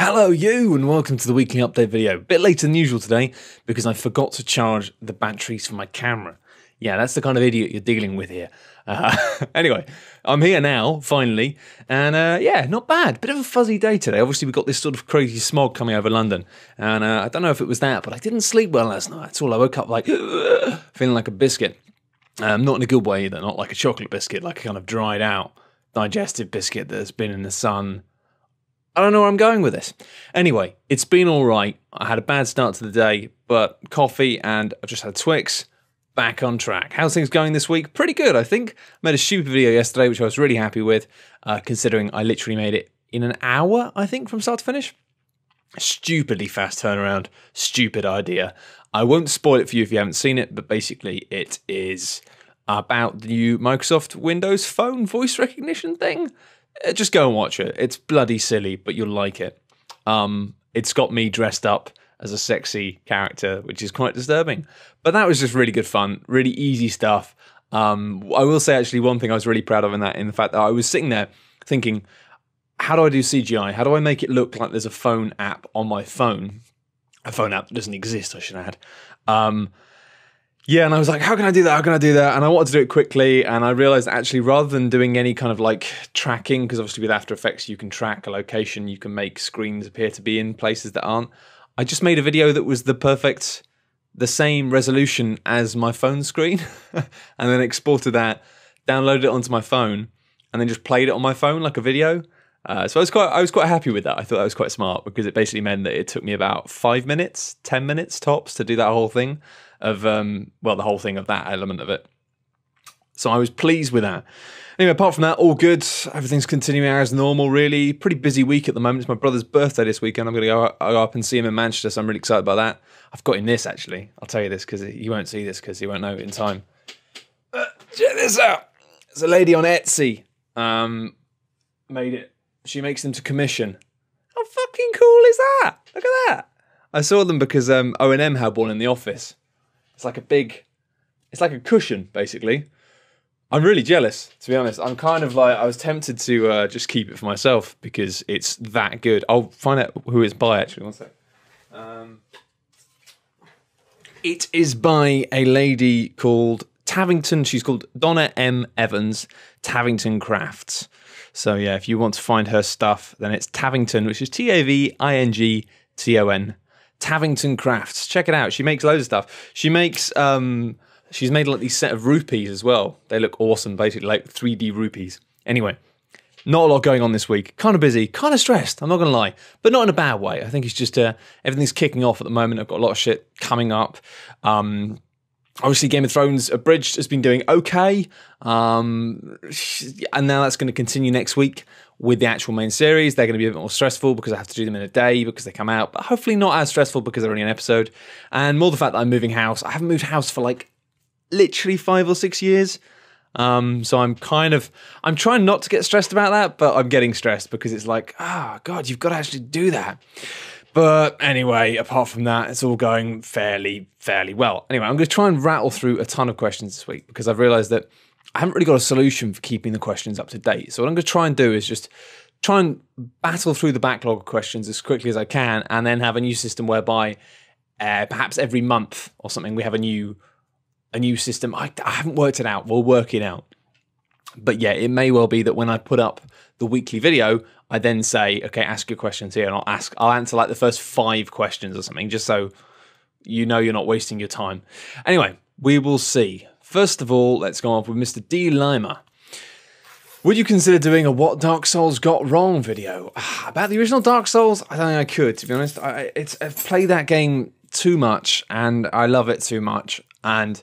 Hello you and welcome to the weekly update video. A bit later than usual today because I forgot to charge the batteries for my camera. Yeah, that's the kind of idiot you're dealing with here. Anyway, I'm here now, finally, and yeah, not bad. Bit of a fuzzy day today. Obviously, we've got this sort of crazy smog coming over London, and I don't know if it was that, but I didn't sleep well last night. That's all. I woke up like feeling like a biscuit. Not in a good way either, not like a chocolate biscuit, like a kind of dried out digestive biscuit that's been in the sun. I don't know where I'm going with this. Anyway, it's been all right. I had a bad start to the day, but coffee and I've just had Twix. Back on track. How's things going this week? Pretty good, I think. I made a stupid video yesterday, which I was really happy with, considering I literally made it in an hour, I think, from start to finish. Stupidly fast turnaround. Stupid idea. I won't spoil it for you if you haven't seen it, but basically it is about the new Microsoft Windows Phone voice recognition thing. Just go and watch it. It's bloody silly, but you'll like it. It's got me dressed up as a sexy character, which is quite disturbing. But that was just really good fun, really easy stuff. I will say, actually, one thing I was really proud of in the fact that I was sitting there thinking, how do I do CGI? How do I make it look like there's a phone app on my phone? A phone app that doesn't exist, I should add. Yeah, and I was like, how can I do that? How can I do that? And I wanted to do it quickly, and I realized actually rather than doing any kind of like tracking, because obviously with After Effects you can track a location, you can make screens appear to be in places that aren't. I just made a video that was the same resolution as my phone screen, and then exported that, downloaded it onto my phone, and then just played it on my phone like a video. So I was quite happy with that. I thought that was quite smart because it basically meant that it took me about 5 minutes, 10 minutes tops to do that whole thing of, well, the whole thing of that element of it. So I was pleased with that. Anyway, apart from that, all good. Everything's continuing as normal, really. Pretty busy week at the moment. It's my brother's birthday this weekend. I'm going to go up and see him in Manchester, so I'm really excited about that. I've got him this, actually. I'll tell you this because he won't see this because he won't know it in time. Check this out. There's a lady on Etsy. Made it. She makes them to commission. How fucking cool is that? Look at that. I saw them because O&M had one in the office. It's like it's like a cushion, basically. I'm really jealous, to be honest. I'm kind of like, I was tempted to just keep it for myself because it's that good. I'll find out who it's by, actually. One sec. It is by a lady called Tavington. She's called Donna M. Evans, Tavington Crafts. So yeah, if you want to find her stuff, then it's Tavington, which is Tavington, Tavington Crafts. Check it out. She makes loads of stuff. She makes, she's made like these set of rupees as well. They look awesome, basically like 3D rupees. Anyway, not a lot going on this week. Kind of busy, kind of stressed, I'm not going to lie. But not in a bad way. I think it's just everything's kicking off at the moment. I've got a lot of shit coming up. Obviously, Game of Thrones Abridged has been doing okay. And now that's going to continue next week with the actual main series. They're going to be a bit more stressful because I have to do them in a day because they come out. But hopefully not as stressful because they're only an episode. And more the fact that I'm moving house. I haven't moved house for like literally 5 or 6 years. So I'm trying not to get stressed about that, but I'm getting stressed because it's like, oh God, you've got to actually do that. But anyway, apart from that, it's all going fairly well. Anyway, I'm going to try and rattle through a ton of questions this week because I've realised that I haven't really got a solution for keeping the questions up to date. So what I'm going to try and do is just try and battle through the backlog of questions as quickly as I can and then have a new system whereby perhaps every month or something we have a new system. I haven't worked it out. We'll work it out. But yeah, it may well be that when I put up the weekly video, I then say, okay, ask your questions here, and I'll answer like the first 5 questions or something, just so you know you're not wasting your time. Anyway, we will see. First of all, let's go on with Mr. D. Lima. Would you consider doing a What Dark Souls Got Wrong video? About the original Dark Souls? I don't think I could, to be honest. I've played that game too much, and I love it too much, and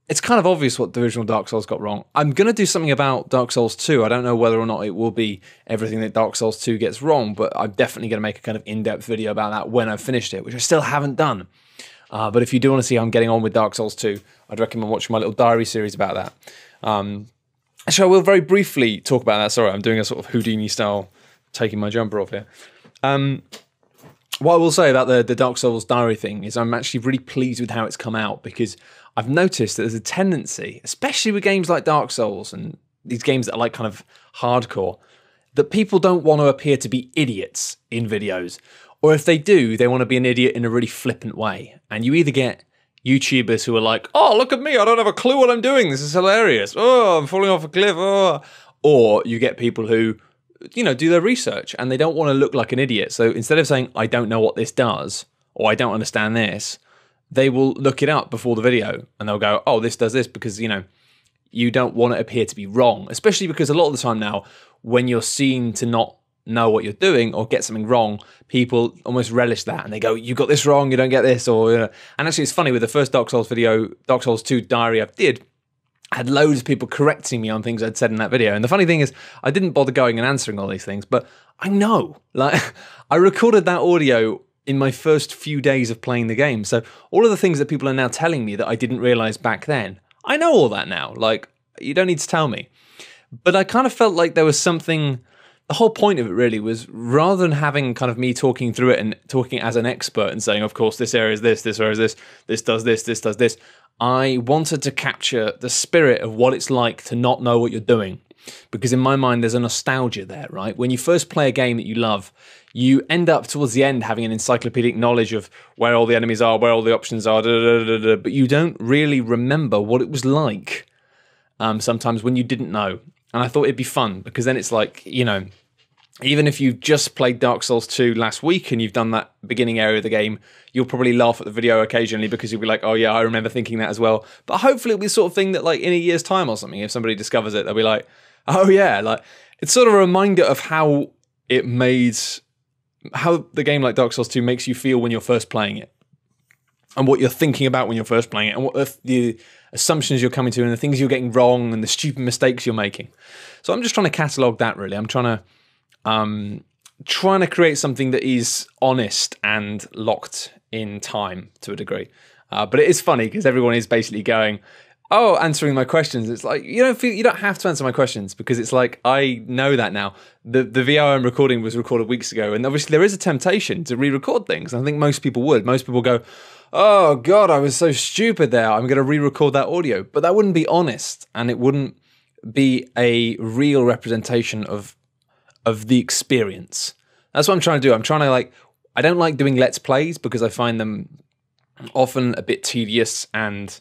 it's kind of obvious what the original Dark Souls got wrong. I'm going to do something about Dark Souls 2. I don't know whether or not it will be everything that Dark Souls 2 gets wrong, but I'm definitely going to make a kind of in-depth video about that when I've finished it, which I still haven't done. But if you do want to see how I'm getting on with Dark Souls 2, I'd recommend watching my little diary series about that. Actually, I will very briefly talk about that. Sorry, I'm doing a sort of Houdini style, taking my jumper off here. What I will say about the Dark Souls diary thing is I'm actually really pleased with how it's come out because I've noticed that there's a tendency, especially with games like Dark Souls and these games that are like kind of hardcore, that people don't want to appear to be idiots in videos. Or if they do, they want to be an idiot in a really flippant way. And you either get YouTubers who are like, oh, look at me, I don't have a clue what I'm doing, this is hilarious. Oh, I'm falling off a cliff. Oh. Or you get people who, you know, do their research and they don't want to look like an idiot. So instead of saying, I don't know what this does, or I don't understand this, they will look it up before the video and they'll go, oh, this does this, because, you know, you don't want to appear to be wrong, especially because a lot of the time now, when you're seen to not know what you're doing or get something wrong, people almost relish that and they go, you got this wrong, you don't get this, or, you know. And actually it's funny, with the first Dark Souls video, Dark Souls 2 diary I did, I had loads of people correcting me on things I'd said in that video. And the funny thing is, I didn't bother going and answering all these things, but I know, like, I recorded that audio in my first few days of playing the game. So all of the things that people are now telling me that I didn't realize back then, I know all that now. Like, you don't need to tell me. But I kind of felt like there was something, the whole point of it really was, rather than having kind of me talking through it and talking as an expert and saying, of course, this area is this area is this does this does this, I wanted to capture the spirit of what it's like to not know what you're doing. Because in my mind, there's a nostalgia there, right? When you first play a game that you love, you end up towards the end having an encyclopedic knowledge of where all the enemies are, where all the options are, but you don't really remember what it was like sometimes when you didn't know. And I thought it'd be fun, because then it's like, you know, even if you've just played Dark Souls 2 last week and you've done that beginning area of the game, you'll probably laugh at the video occasionally because you'll be like, oh yeah, I remember thinking that as well. But hopefully it'll be the sort of thing that, like, in a year's time or something, if somebody discovers it, they'll be like, oh yeah, like, it's sort of a reminder of how the game like Dark Souls 2 makes you feel when you're first playing it, and what you're thinking about when you're first playing it, and what the assumptions you're coming to, and the things you're getting wrong, and the stupid mistakes you're making. So I'm just trying to catalogue that, really. I'm trying to create something that is honest and locked in time to a degree. But it is funny because everyone is basically going, oh, answering my questions. It's like, you don't have to answer my questions, because it's like, I know that now. The video I'm recording was recorded weeks ago, and obviously there is a temptation to re-record things. I think most people would. Most people go, oh God, I was so stupid there, I'm going to re-record that audio. But that wouldn't be honest, and it wouldn't be a real representation of the experience. That's what I'm trying to do. I'm trying to, like, I don't like doing Let's Plays because I find them often a bit tedious, and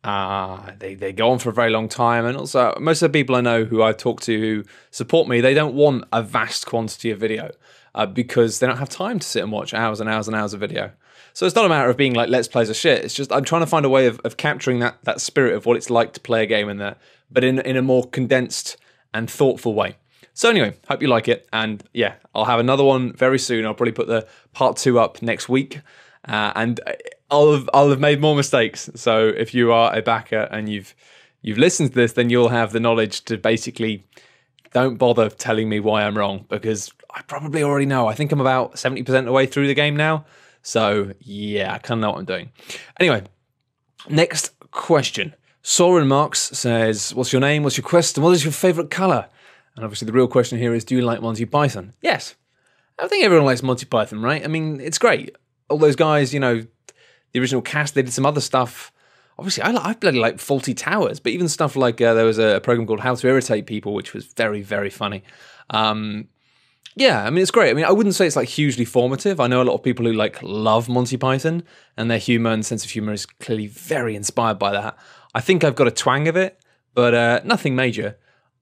they go on for a very long time. And also, most of the people I know who I talk to who support me, they don't want a vast quantity of video because they don't have time to sit and watch hours and hours and hours of video. So it's not a matter of being like, Let's Plays are shit. It's just I'm trying to find a way of capturing that spirit of what it's like to play a game in there, but in a more condensed and thoughtful way. So anyway, hope you like it. And yeah, I'll have another one very soon. I'll probably put the part 2 up next week. And I'll have made more mistakes. So if you are a backer and you've listened to this, then you'll have the knowledge to basically, don't bother telling me why I'm wrong, because I probably already know. I think I'm about 70% of the way through the game now. So yeah, I kind of know what I'm doing. Anyway, next question. Soren Marks says, what's your name? What's your quest? And what is your favorite color? And obviously the real question here is, do you like Monty Python? Yes. I think everyone likes Monty Python, right? I mean, it's great. All those guys, you know, the original cast, they did some other stuff. Obviously, I bloody like Faulty Towers, but even stuff like there was a program called How to Irritate People, which was very, very funny. Yeah, I mean, it's great. I mean, I wouldn't say it's like hugely formative. I know a lot of people who like love Monty Python, and their humor and sense of humor is clearly very inspired by that. I think I've got a twang of it, but nothing major.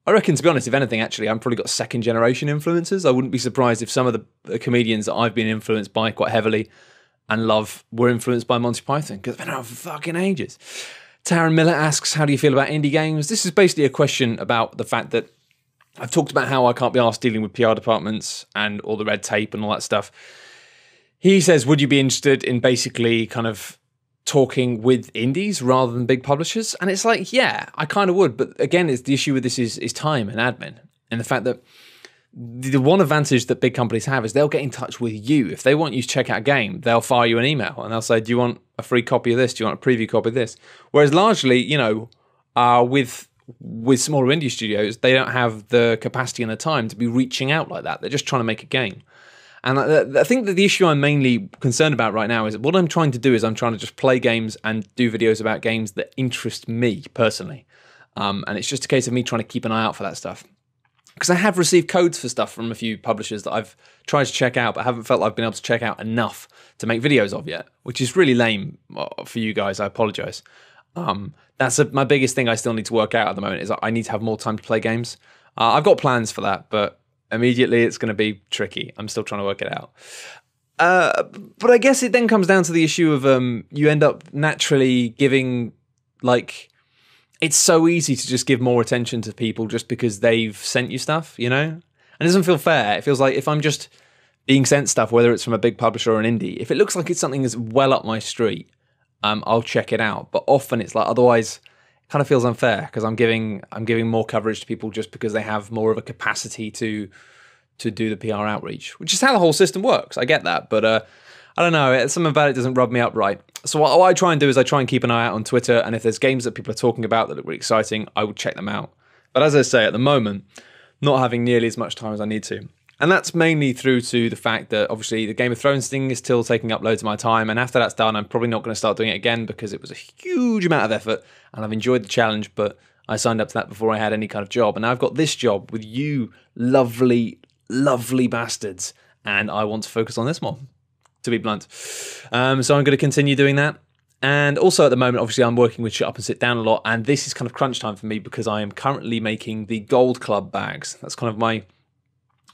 I reckon, to be honest, if anything, actually, I've probably got second generation influences. I wouldn't be surprised if some of the comedians that I've been influenced by quite heavily and love were influenced by Monty Python, because they've been around for fucking ages. Taryn Miller asks, how do you feel about indie games? This is basically a question about the fact that I've talked about how I can't be asked dealing with PR departments and all the red tape and all that stuff. He says, would you be interested in basically kind of talking with indies rather than big publishers? And it's like, yeah, I kind of would. But again, it's the issue with this is time and admin. And the fact that the one advantage that big companies have is they'll get in touch with you. If they want you to check out a game, they'll fire you an email and they'll say, do you want a free copy of this? Do you want a preview copy of this? Whereas largely, you know, with smaller indie studios, they don't have the capacity and the time to be reaching out like that. They're just trying to make a game. And I think that the issue I'm mainly concerned about right now is what I'm trying to do is I'm trying to just play games and do videos about games that interest me personally. And it's just a case of me trying to keep an eye out for that stuff. because I have received codes for stuff from a few publishers that I've tried to check out, but haven't felt I've been able to check out enough to make videos of yet, which is really lame for you guys. I apologize. That's my biggest thing I still need to work out at the moment, is I need to have more time to play games. I've got plans for that, but immediately it's going to be tricky. I'm still trying to work it out. But I guess it then comes down to the issue of you end up naturally giving, like, it's so easy to just give more attention to people just because they've sent you stuff, you know? And it doesn't feel fair. It feels like if I'm just being sent stuff, whether it's from a big publisher or an indie, if it looks like it's something that's well up my street, I'll check it out. But often it's like, otherwise it kind of feels unfair because I'm giving more coverage to people just because they have more of a capacity to do the PR outreach, which is how the whole system works. I get that, but I don't know. Something about it doesn't rub me up right. So what I try and do is I try and keep an eye out on Twitter, and if there's games that people are talking about that look really exciting, I will check them out. But as I say, at the moment, not having nearly as much time as I need to. And that's mainly through to the fact that obviously the Game of Thrones thing is still taking up loads of my time, and after that's done, I'm probably not going to start doing it again because it was a huge amount of effort, and I've enjoyed the challenge, but I signed up to that before I had any kind of job, and now I've got this job with you lovely, lovely bastards, and I want to focus on this more, to be blunt. So I'm going to continue doing that. And also at the moment, obviously, I'm working with Shut Up and Sit Down a lot, and this is kind of crunch time for me because I am currently making the Gold Club bags. That's kind of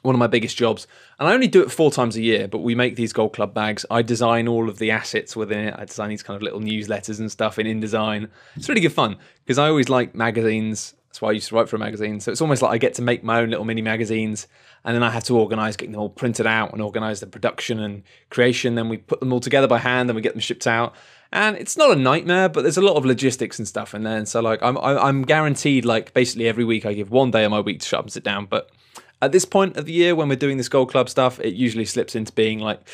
one of my biggest jobs. And I only do it 4 times a year, but we make these Gold Club bags. I design all of the assets within it. I design these kind of little newsletters and stuff in InDesign. It's really good fun because I always like magazines. That's why I used to write for a magazine. So it's almost like I get to make my own little mini magazines, and then I have to organise getting them all printed out and organise the production and creation. Then we put them all together by hand and we get them shipped out. And it's not a nightmare, but there's a lot of logistics and stuff in there. And so like I'm guaranteed, like basically every week I give 1 day of my week to Shut Up and Sit Down. But at this point of the year when we're doing this Gold Club stuff, it usually slips into being like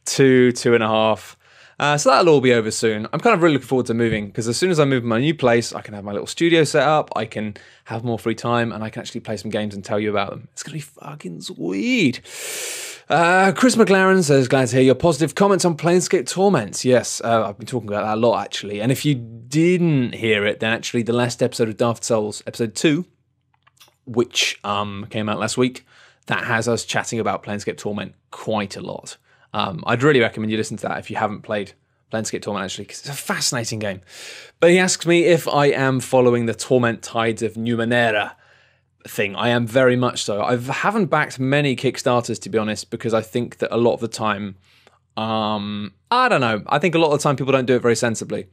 2.5. So that'll all be over soon. I'm kind of really looking forward to moving because as soon as I move to my new place, I can have my little studio set up, I can have more free time, and I can actually play some games and tell you about them. It's going to be fucking sweet. Chris McLaren says, glad to hear your positive comments on Planescape Torments. Yes, I've been talking about that a lot, actually. And if you didn't hear it, then actually the last episode of Daft Souls, episode 2, which came out last week, that has us chatting about Planescape Torment quite a lot. I'd really recommend you listen to that if you haven't played Planescape Torment, actually, because it's a fascinating game. But he asks me if I am following the Torment Tides of Numenera thing. I am very much so. I haven't backed many Kickstarters, to be honest, because I think that a lot of the time, I don't know, I think a lot of the time people don't do it very sensibly.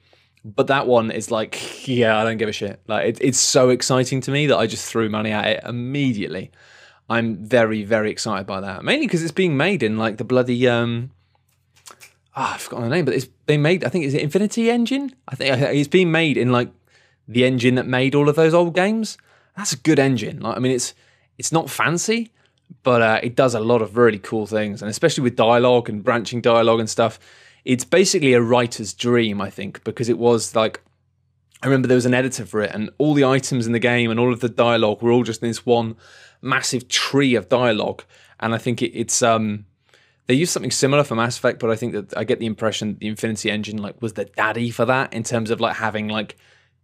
But that one is like, yeah, I don't give a shit. Like it's so exciting to me that I just threw money at it immediately. I'm very, very excited by that. Mainly because it's being made in like the bloody I've forgotten the name, but it's being made, I think, is it Infinity Engine? I think it's being made in like the engine that made all of those old games. That's a good engine. Like, I mean, it's not fancy, but it does a lot of really cool things, and especially with dialogue and branching dialogue and stuff. It's basically a writer's dream, I think, because it was like, I remember there was an editor for it, and all the items in the game and all of the dialogue were all just in this one massive tree of dialogue. And I think it's they used something similar for Mass Effect, but I think that I get the impression that the Infinity Engine like was the daddy for that in terms of like having like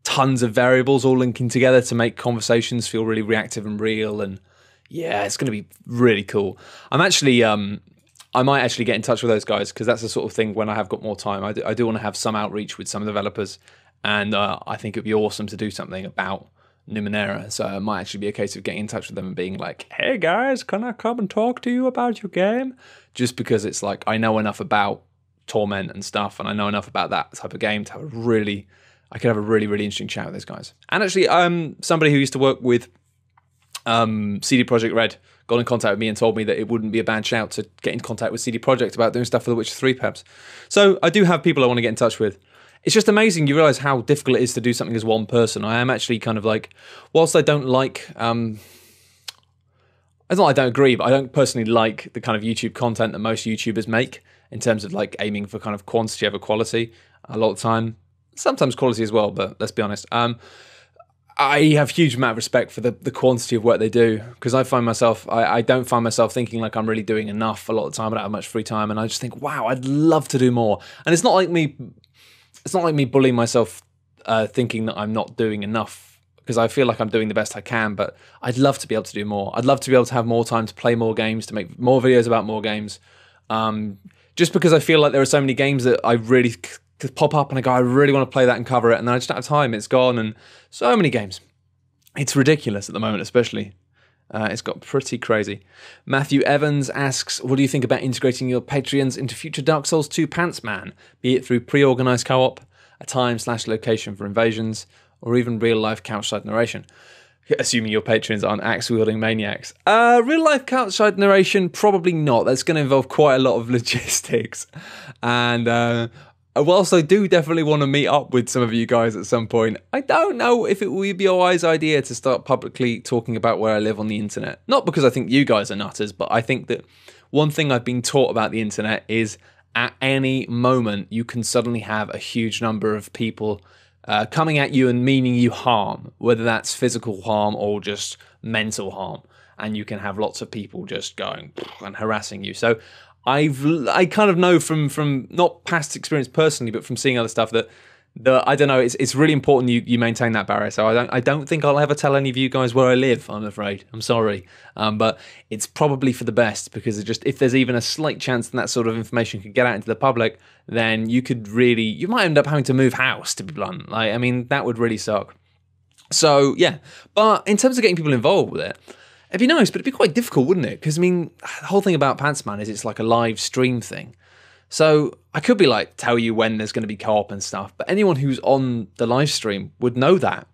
tons of variables all linking together to make conversations feel really reactive and real. And yeah, it's going to be really cool. I'm actually I might actually get in touch with those guys because that's the sort of thing when I have got more time. I do want to have some outreach with some of the developers, and I think it'd be awesome to do something about Numenera. So it might actually be a case of getting in touch with them and being like, hey guys, can I come and talk to you about your game? Just because it's like I know enough about Torment and stuff, and I know enough about that type of game to have I could have a really, really interesting chat with those guys. And actually, somebody who used to work with CD Projekt Red got in contact with me and told me that it wouldn't be a bad shout to get in contact with CD Projekt about doing stuff for The Witcher 3 perhaps. So I do have people I want to get in touch with. It's just amazing. You realise how difficult it is to do something as one person. I am actually kind of like, whilst I don't like, it's not I don't agree, but I don't personally like the kind of YouTube content that most YouTubers make in terms of like aiming for kind of quantity over quality a lot of the time. Sometimes quality as well, but let's be honest. I have huge amount of respect for the quantity of work they do, because I find myself, I don't find myself thinking like I'm really doing enough a lot of the time. I don't have much free time, and I just think, wow, I'd love to do more. And it's not like me bullying myself, thinking that I'm not doing enough because I feel like I'm doing the best I can, but I'd love to be able to do more. I'd love to be able to have more time to play more games, to make more videos about more games. Just because I feel like there are so many games that I really could pop up and I go, I really want to play that and cover it, and then I just don't have time. It's gone, and so many games. It's ridiculous at the moment, especially. It's got pretty crazy. Matthew Evans asks, what do you think about integrating your Patreons into future Dark Souls 2 Pants Man, be it through pre-organised co-op, a time/location for invasions, or even real-life couch-side narration? Assuming your patrons aren't axe-wielding maniacs. Real-life couch-side narration, probably not. That's going to involve quite a lot of logistics. And whilst I do definitely want to meet up with some of you guys at some point, I don't know if it would be a wise idea to start publicly talking about where I live on the internet. Not because I think you guys are nutters, but I think that one thing I've been taught about the internet is at any moment you can suddenly have a huge number of people coming at you and meaning you harm, whether that's physical harm or just mental harm. And you can have lots of people just going and harassing you. So I kind of know from not past experience personally, but from seeing other stuff that I don't know, it's really important you maintain that barrier. So I don't think I'll ever tell any of you guys where I live, I'm afraid. I'm sorry. But it's probably for the best, because if there's even a slight chance that sort of information could get out into the public, then you might end up having to move house, to be blunt. I mean, that would really suck. So yeah, but in terms of getting people involved with it, it'd be nice, but it'd be quite difficult, wouldn't it? Because, I mean, the whole thing about Pants Man is it's like a live stream thing. So I could be like, tell you when there's going to be co-op and stuff, but anyone who's on the live stream would know that.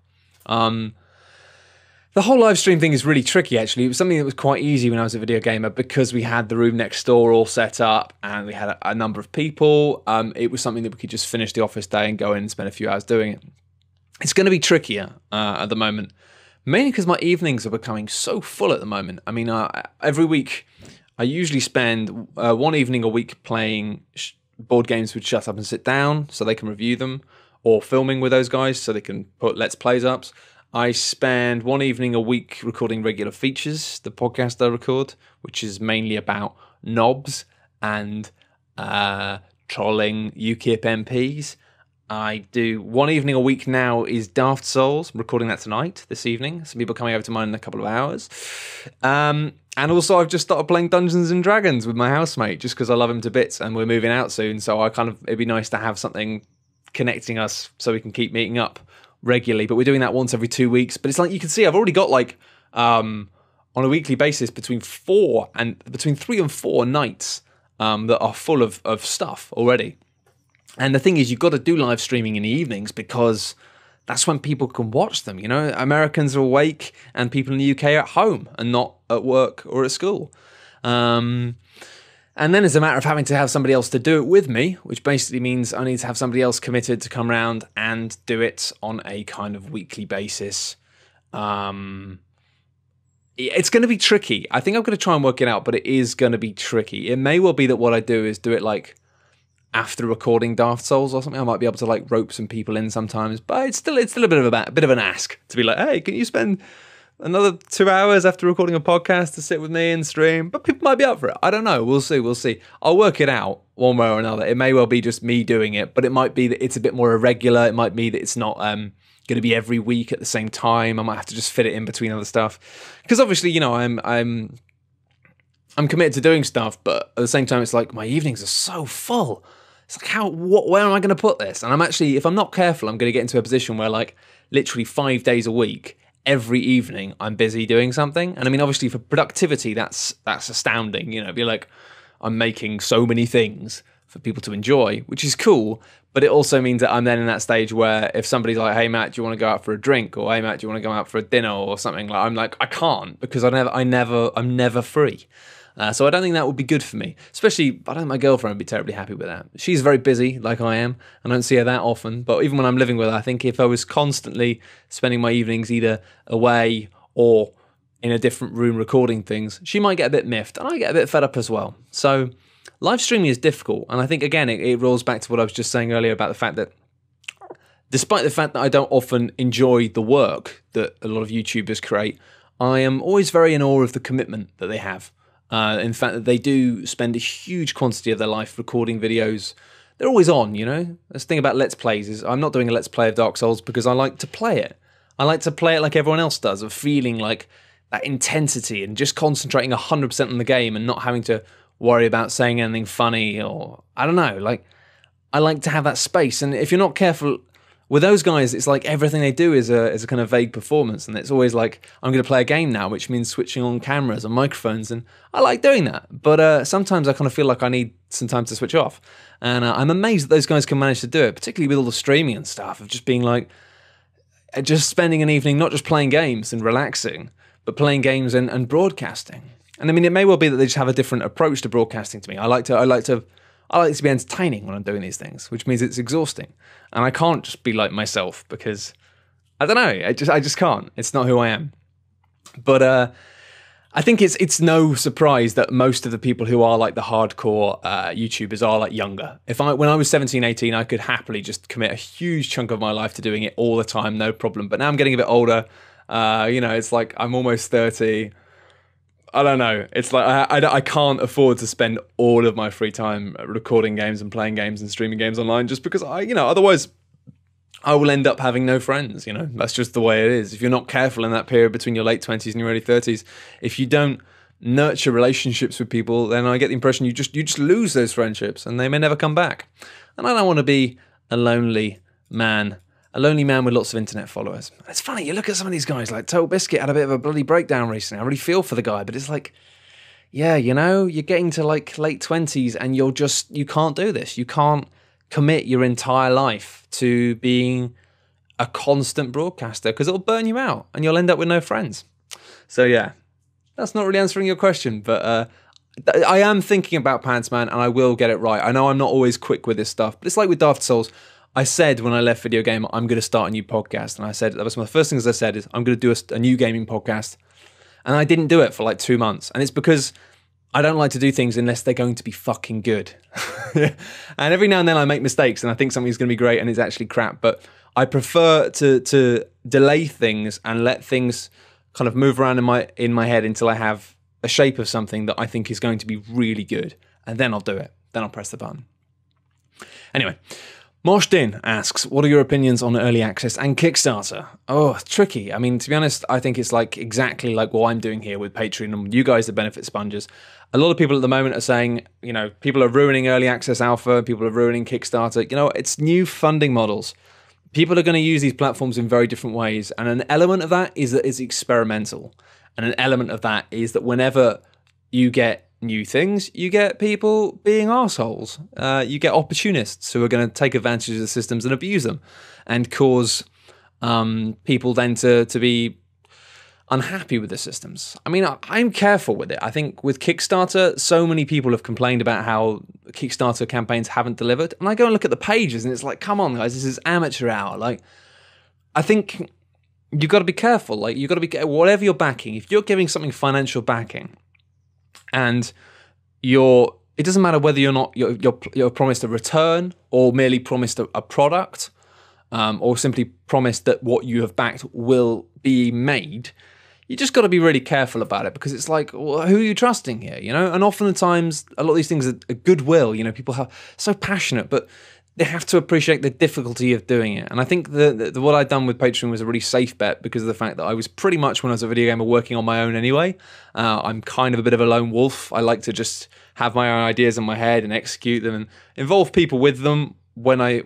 The whole live stream thing is really tricky, actually. It was something that was quite easy when I was a video gamer because we had the room next door all set up and we had a number of people. It was something that we could just finish the office day and go in and spend a few hours doing it. It's going to be trickier at the moment. Mainly because my evenings are becoming so full at the moment. I mean, every week I usually spend one evening a week playing board games with Shut Up and Sit Down so they can review them, or filming with those guys so they can put Let's Plays up. I spend one evening a week recording regular features, the podcast I record, which is mainly about knobs and trolling UKIP MPs. I do one evening a week now is Daft Souls. I'm recording that tonight, this evening. Some people coming over to mine in a couple of hours. And also I've just started playing Dungeons and Dragons with my housemate just because I love him to bits and we're moving out soon. So it'd be nice to have something connecting us so we can keep meeting up regularly. But we're doing that once every 2 weeks. But it's like, you can see I've already got on a weekly basis between 3 and 4 nights that are full of stuff already. And the thing is, you've got to do live streaming in the evenings because that's when people can watch them. You know, Americans are awake and people in the UK are at home and not at work or at school. And then it's a matter of having to have somebody else to do it with me, which basically means I need to have somebody else committed to come around and do it on a kind of weekly basis. It's going to be tricky. I think I'm going to try and work it out, but it is going to be tricky. It may well be that what I do is do it like after recording Daft Souls or something. I might be able to like rope some people in sometimes, but it's still a bit of an ask to be like, hey, can you spend another 2 hours after recording a podcast to sit with me and stream? But people might be up for it. I don't know. We'll see. I'll work it out one way or another. It may well be just me doing it, but it might be that it's a bit more irregular. It might be that it's not going to be every week at the same time. I might have to just fit it in between other stuff, because obviously, you know, I'm committed to doing stuff, but at the same time, it's like my evenings are so full. It's like, where am I going to put this? And I'm actually, if I'm not careful, I'm going to get into a position where like literally 5 days a week, every evening, I'm busy doing something. And I mean, obviously for productivity, that's astounding. You know, be like, I'm making so many things for people to enjoy, which is cool. But it also means that I'm then in that stage where if somebody's like, hey, Matt, do you want to go out for a drink? Or hey, Matt, do you want to go out for a dinner or something? Like, I'm like, I can't, because I'm never free. So I don't think that would be good for me. Especially, I don't think my girlfriend would be terribly happy with that. She's very busy, like I am. I don't see her that often. But even when I'm living with her, I think if I was constantly spending my evenings either away or in a different room recording things, she might get a bit miffed. And I get a bit fed up as well. So live streaming is difficult. And I think, again, it rolls back to what I was just saying earlier about the fact that despite the fact that I don't often enjoy the work that a lot of YouTubers create, I am always very in awe of the commitment that they have. In fact, that they do spend a huge quantity of their life recording videos. They're always on, you know? That's the thing about Let's Plays is I'm not doing a Let's Play of Dark Souls because I like to play it. I like to play it like everyone else does, of feeling like that intensity and just concentrating 100% on the game and not having to worry about saying anything funny, or I don't know, like I like to have that space. And if you're not careful with those guys, it's like everything they do is a kind of vague performance, and it's always like, I'm going to play a game now, which means switching on cameras and microphones, and I like doing that. But sometimes I kind of feel like I need some time to switch off, and I'm amazed that those guys can manage to do it, particularly with all the streaming and stuff, of just being like, just spending an evening not just playing games and relaxing, but playing games and broadcasting. And I mean, it may well be that they just have a different approach to broadcasting to me. I like to be entertaining when I'm doing these things, which means it's exhausting. And I can't just be like myself, because I don't know, I just can't. It's not who I am. But I think it's no surprise that most of the people who are like the hardcore YouTubers are like younger. When I was 17, 18, I could happily just commit a huge chunk of my life to doing it all the time, no problem. But now I'm getting a bit older. It's like I'm almost 30. I don't know. It's like I can't afford to spend all of my free time recording games and playing games and streaming games online, just because otherwise I will end up having no friends. That's just the way it is. If you're not careful in that period between your late 20s and your early 30s, if you don't nurture relationships with people, then I get the impression you just lose those friendships and they may never come back. And I don't want to be a lonely man with lots of internet followers. It's funny, you look at some of these guys, like Total Biscuit had a bit of a bloody breakdown recently. I really feel for the guy, but it's like, yeah, you're getting to like late 20s and you can't do this. You can't commit your entire life to being a constant broadcaster, because it'll burn you out and you'll end up with no friends. So yeah, that's not really answering your question, but I am thinking about Pants Man, and I will get it right. I know I'm not always quick with this stuff, but it's like with Daft Souls. I said when I left Video Game, I'm going to start a new podcast. And I said, that was one of the first things I said, is I'm going to do a new gaming podcast. And I didn't do it for like 2 months. And it's because I don't like to do things unless they're going to be fucking good. And every now and then I make mistakes and I think something's going to be great and it's actually crap. But I prefer to delay things and let things kind of move around in my head until I have a shape of something that I think is going to be really good. And then I'll do it. Then I'll press the button. Anyway. Morshdin asks, what are your opinions on early access and Kickstarter? Oh, tricky. I mean, to be honest, I think it's like exactly like what I'm doing here with Patreon and you guys, the benefit sponges. A lot of people at the moment are saying, people are ruining early access alpha, people are ruining Kickstarter. It's new funding models. People are going to use these platforms in very different ways. And an element of that is that it's experimental. And an element of that is that whenever you get new things, you get people being arseholes. You get opportunists who are going to take advantage of the systems and abuse them and cause people then to be unhappy with the systems. I mean, I'm careful with it. I think with Kickstarter, so many people have complained about how Kickstarter campaigns haven't delivered. And I go and look at the pages and it's like, come on, guys, this is amateur hour. Like, I think you've got to be careful. Like, you've got to be, whatever you're backing, if you're giving something financial backing, and it doesn't matter whether you're promised a return or merely promised a product, or simply promised that what you have backed will be made. You just got to be really careful about it, because it's like, well, who are you trusting here? And oftentimes a lot of these things are goodwill. People are so passionate, but they have to appreciate the difficulty of doing it. And I think what I'd done with Patreon was a really safe bet, because of the fact that I was pretty much, when I was a video gamer, working on my own anyway. I'm kind of a bit of a lone wolf. I like to just have my own ideas in my head and execute them and involve people with them when I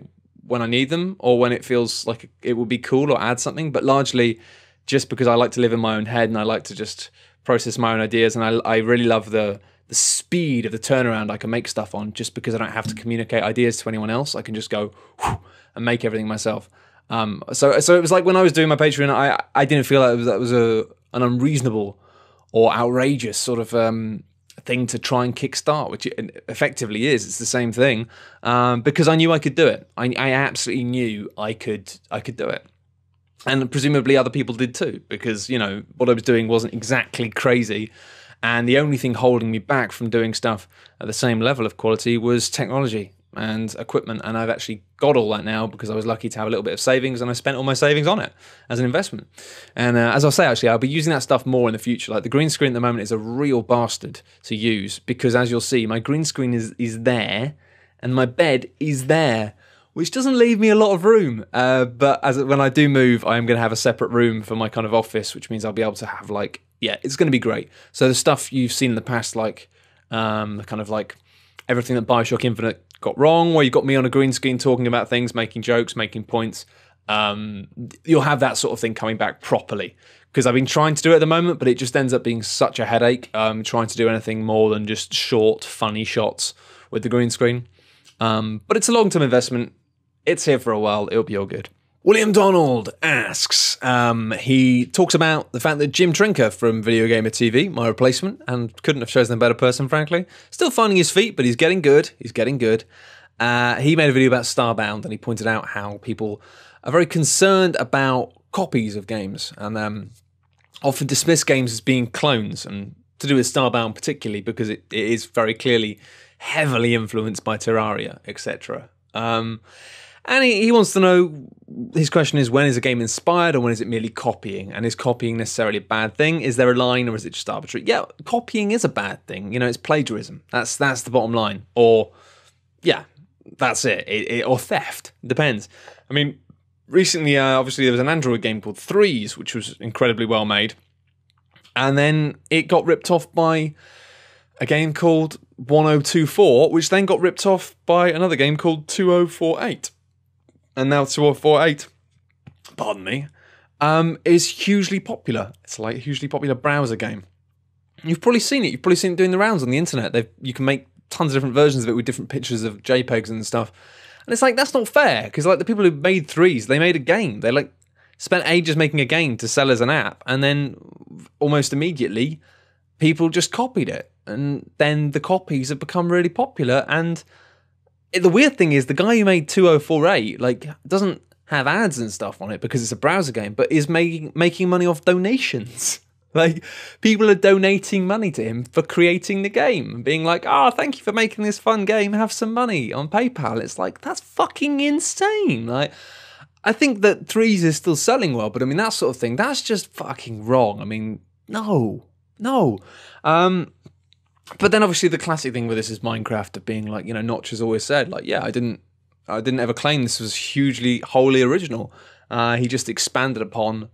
need them, or when it feels like it would be cool or add something. But largely just because I like to live in my own head and I like to just process my own ideas. And I really love the speed of the turnaround I can make stuff on, just because I don't have to communicate ideas to anyone else. I can just go and make everything myself. So it was like when I was doing my Patreon, I didn't feel like that was an unreasonable or outrageous sort of thing to try and kickstart, which it effectively is. It's the same thing, because I knew I could do it. I absolutely knew I could do it. And presumably other people did too, because, what I was doing wasn't exactly crazy. And the only thing holding me back from doing stuff at the same level of quality was technology and equipment. And I've actually got all that now, because I was lucky to have a little bit of savings, and I spent all my savings on it as an investment. And as I'll say, actually, I'll be using that stuff more in the future. Like the green screen at the moment is a real bastard to use, because as you'll see, my green screen is there and my bed is there, which doesn't leave me a lot of room. But when I do move, I am going to have a separate room for my kind of office, which means I'll be able to have like, yeah, it's going to be great. So the stuff you've seen in the past, like kind of like everything that Bioshock Infinite got wrong, where you got me on a green screen talking about things, making jokes, making points. You'll have that sort of thing coming back properly, because I've been trying to do it at the moment, but it just ends up being such a headache trying to do anything more than just short, funny shots with the green screen. But it's a long-term investment. It's here for a while. It'll be all good. William Donald asks, he talks about the fact that Jim Trinker from Video Gamer TV, my replacement, and couldn't have chosen a better person, frankly, still finding his feet, but he's getting good. He's getting good. He made a video about Starbound, and he pointed out how people are very concerned about copies of games, and often dismiss games as being clones, and to do with Starbound particularly, because it is very clearly heavily influenced by Terraria, etc. And he wants to know, his question is, when is a game inspired or when is it merely copying? And is copying necessarily a bad thing? Is there a line or is it just arbitrary? Yeah, copying is a bad thing. You know, it's plagiarism. That's the bottom line. Or, yeah, that's it. Or theft. Depends. I mean, recently, obviously, there was an Android game called Threes, which was incredibly well made. And then it got ripped off by a game called 1024, which then got ripped off by another game called 2048. And now 2048, pardon me, is hugely popular. It's like a hugely popular browser game. You've probably seen it. You've probably seen it doing the rounds on the internet. You can make tons of different versions of it with different pictures of JPEGs and stuff. And it's like, that's not fair, because like the people who made Threes, they made a game. They like spent ages making a game to sell as an app, and then almost immediately people just copied it. And then the copies have become really popular. And the weird thing is, the guy who made 2048 like doesn't have ads and stuff on it because it's a browser game, but is making money off donations. Like, people are donating money to him for creating the game, being like, "Oh, thank you for making this fun game. Have some money on PayPal." It's like, that's fucking insane. Like, I think that Threes is still selling well, but I mean, that sort of thing, that's just fucking wrong. I mean, no. But then obviously the classic thing with this is Minecraft of being like, you know, Notch has always said, like, yeah, I didn't ever claim this was wholly original. He just expanded upon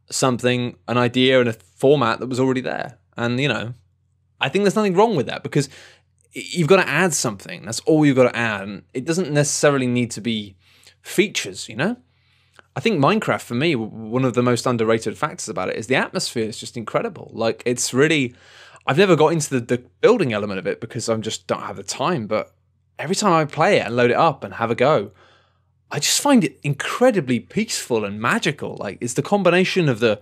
something, an idea and a format that was already there. And, you know, I think there's nothing wrong with that, because you've got to add something. That's all you've got to add. And it doesn't necessarily need to be features, you know? I think Minecraft, for me, one of the most underrated factors about it is the atmosphere is just incredible. Like, it's really... I've never got into the building element of it because I just don't have the time, but every time I play it and load it up and have a go, I just find it incredibly peaceful and magical. Like, it's the combination of the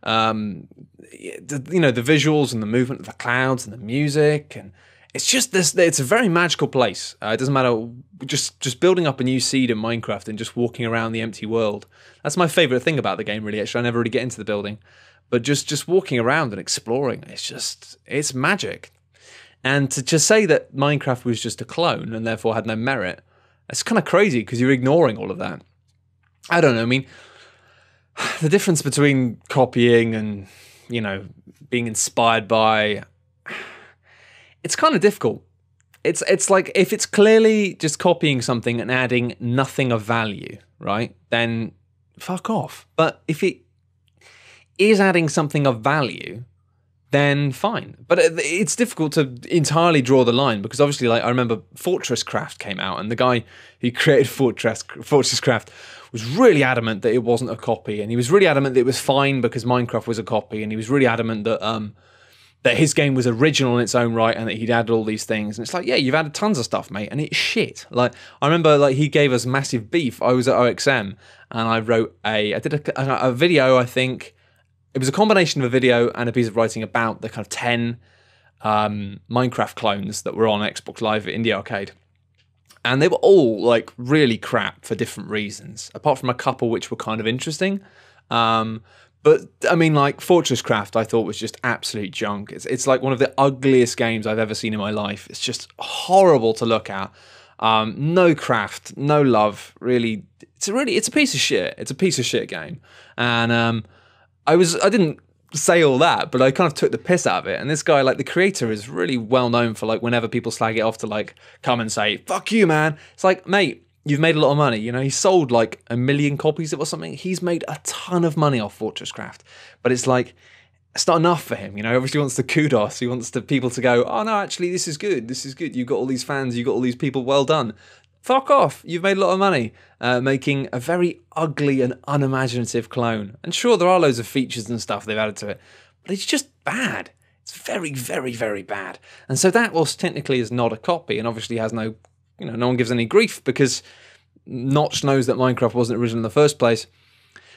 visuals and the movement of the clouds and the music, and it's just this. It's a very magical place. It doesn't matter, just building up a new seed in Minecraft and just walking around the empty world. That's my favorite thing about the game, really. Actually, I never really get into the building. But just walking around and exploring, it's magic. And to just say that Minecraft was just a clone and therefore had no merit, it's kind of crazy, because you're ignoring all of that. I don't know, I mean, the difference between copying and, you know, being inspired by, it's kind of difficult. It's like, if it's clearly just copying something and adding nothing of value, right, then fuck off. But if it is adding something of value, then fine. But it's difficult to entirely draw the line, because obviously, like, I remember Fortress Craft came out, and the guy who created Fortress Craft was really adamant that it wasn't a copy, and he was really adamant that it was fine because Minecraft was a copy, and he was really adamant that that his game was original in its own right and that he'd added all these things. And it's like, yeah, you've added tons of stuff, mate, and it's shit. Like, I remember, like, he gave us massive beef. I was at OXM, and I did a video, I think. It was a combination of a video and a piece of writing about the kind of 10 Minecraft clones that were on Xbox Live at Indie Arcade. And they were all, like, really crap for different reasons, apart from a couple which were kind of interesting. But, I mean, like, Fortress Craft, I thought was just absolute junk. It's like one of the ugliest games I've ever seen in my life. It's just horrible to look at. No craft, no love, really. It's a piece of shit. It's a piece of shit game. And I didn't say all that, but I kind of took the piss out of it. And this guy, like, the creator, is really well known for, like, whenever people slag it off, to, like, come and say, "Fuck you, man." It's like, mate, you've made a lot of money. You know, he sold like 1 million copies of it or something. He's made a ton of money off Fortresscraft, but it's like, it's not enough for him. You know, obviously he wants the kudos. He wants the people to go, oh no, actually this is good. This is good. You've got all these fans. You've got all these people. Well done. Fuck off. You've made a lot of money making a very ugly and unimaginative clone. And sure, there are loads of features and stuff they've added to it, but it's just bad. It's very, very, very bad. And so that, whilst technically is not a copy and obviously has no, you know, no one gives any grief because Notch knows that Minecraft wasn't original in the first place.